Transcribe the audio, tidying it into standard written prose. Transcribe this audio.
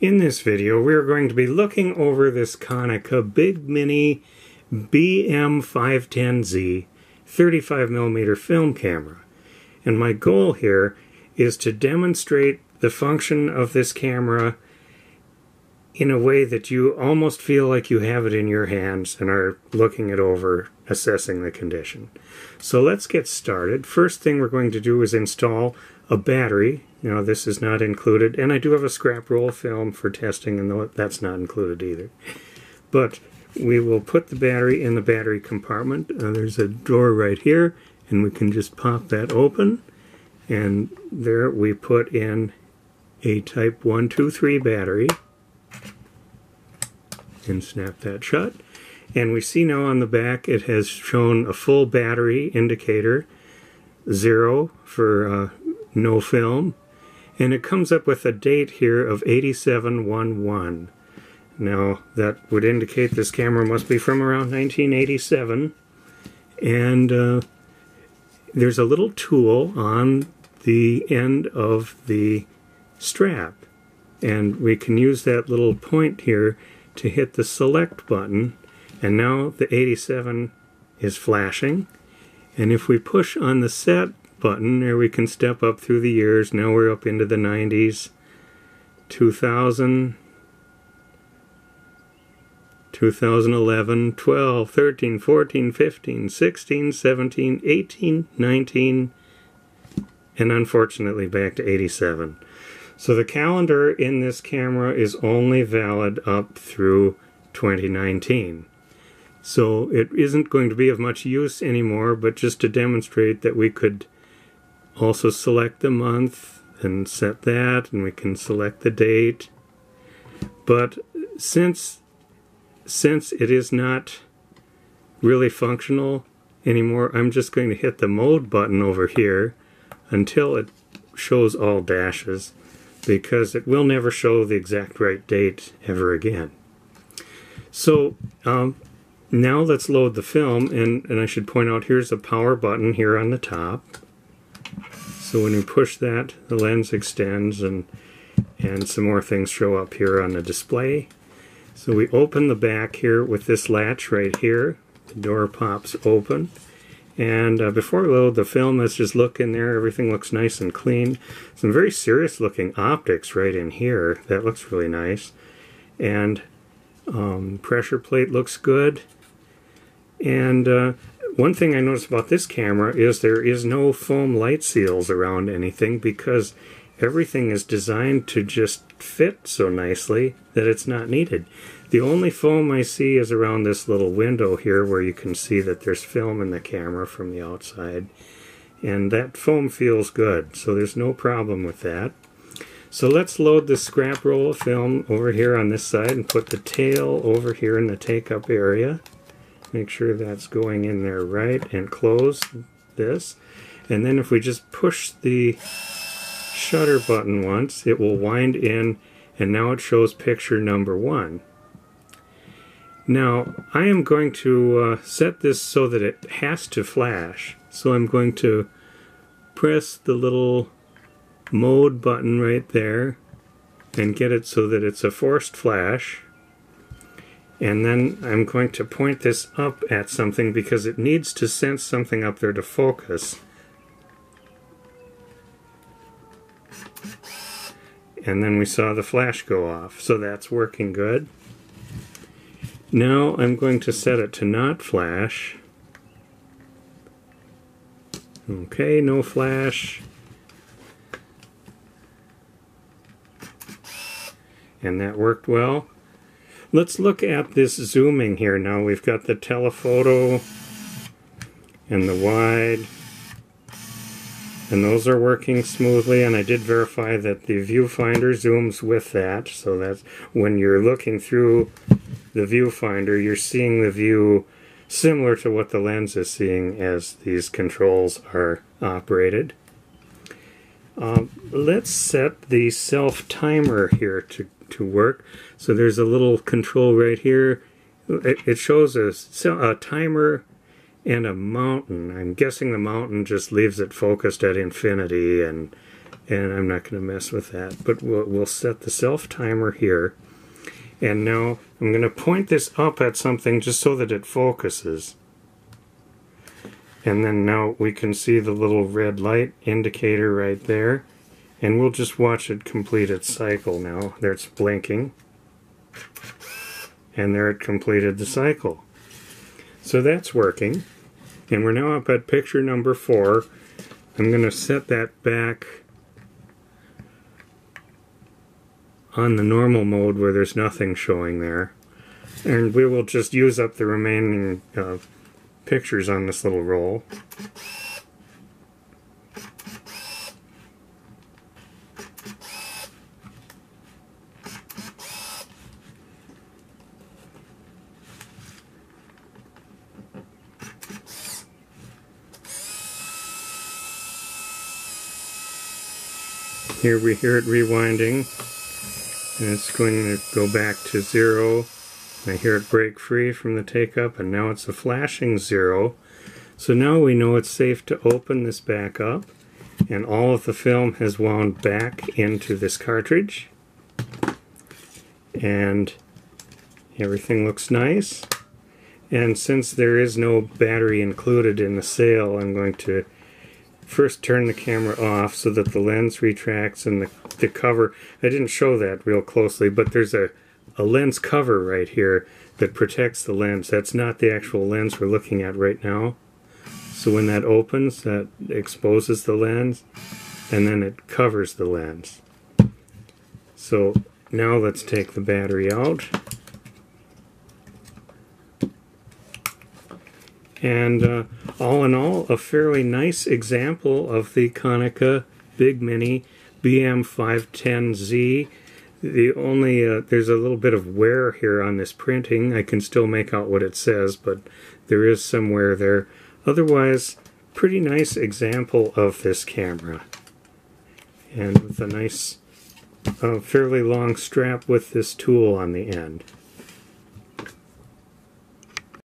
In this video, we're going to be looking over this Konica Big Mini BM-510Z 35mm film camera. And my goal here is to demonstrate the function of this camera in a way that you almost feel like you have it in your hands and are looking it over, assessing the condition. So let's get started. First thing we're going to do is install a battery. Now this is not included, and I do have a scrap roll film for testing, and that's not included either. But we will put the battery in the battery compartment. There's a drawer right here, and we can just pop that open, and there we put in a type 123 battery and snap that shut. And we see now on the back it has shown a full battery indicator, 0 for no film, and it comes up with a date here of 8711. Now that would indicate this camera must be from around 1987, and there's a little tool on the end of the strap, and we can use that little point here to hit the select button, and now the 87 is flashing. And if we push on the set button, there we can step up through the years. Now we're up into the 90s, 2000, 2011, 12, 13, 14, 15, 16, 17, 18, 19, and unfortunately back to 87. So the calendar in this camera is only valid up through 2019. So it isn't going to be of much use anymore, but just to demonstrate that we could also select the month and set that, and we can select the date. But since it is not really functional anymore, I'm just going to hit the mode button over here until it shows all dashes, because it will never show the exact right date ever again. So now let's load the film, and I should point out here's a power button here on the top. So when you push that, the lens extends, and some more things show up here on the display. So we open the back here with this latch right here. The door pops open. And before we load the film, let's just look in there. Everything looks nice and clean. Some very serious looking optics right in here. That looks really nice. And pressure plate looks good. And one thing I noticed about this camera is there is no foam light seals around anything, because everything is designed to just fit so nicely that it's not needed. The only foam I see is around this little window here, where you can see that there's film in the camera from the outside. And that foam feels good, so there's no problem with that. So let's load the scrap roll of film over here on this side and put the tail over here in the take-up area. Make sure that's going in there right, and close this. And then if we just push the shutter button once, it will wind in, and now it shows picture number 1. Now I am going to set this so that it has to flash. So I'm going to press the little mode button right there and get it so that it's a forced flash. And then I'm going to point this up at something, because it needs to sense something up there to focus. And then we saw the flash go off, so that's working good. Now I'm going to set it to not flash. Okay, no flash. And that worked well. Let's look at this zooming here now. We've got the telephoto and the wide, and those are working smoothly, and I did verify that the viewfinder zooms with that, so that's when you're looking through the viewfinder, you're seeing the view similar to what the lens is seeing as these controls are operated. Let's set the self-timer here to work. So there's a little control right here. It shows a timer and a mountain. I'm guessing the mountain just leaves it focused at infinity, and and I'm not going to mess with that. But we'll set the self timer here, and now I'm going to point this up at something just so that it focuses. And then now we can see the little red light indicator right there, and we'll just watch it complete its cycle now. There it's blinking, and there it completed the cycle. So that's working, and we're now up at picture number 4. I'm going to set that back on the normal mode where there's nothing showing there, and we will just use up the remaining pictures on this little roll. Here we hear it rewinding, and it's going to go back to 0. I hear it break free from the take-up, and now it's a flashing 0. So now we know it's safe to open this back up, and all of the film has wound back into this cartridge, and everything looks nice. And since there is no battery included in the sale, I'm going to first turn the camera off so that the lens retracts, and the cover, I didn't show that real closely, but there's a lens cover right here that protects the lens. That's not the actual lens we're looking at right now. So when that opens, that exposes the lens, and then it covers the lens. So now let's take the battery out. And all in all, a fairly nice example of the Konica Big Mini BM-510Z. The only, there's a little bit of wear here on this printing. I can still make out what it says, but there is some wear there. Otherwise, pretty nice example of this camera. And with a nice, fairly long strap with this tool on the end.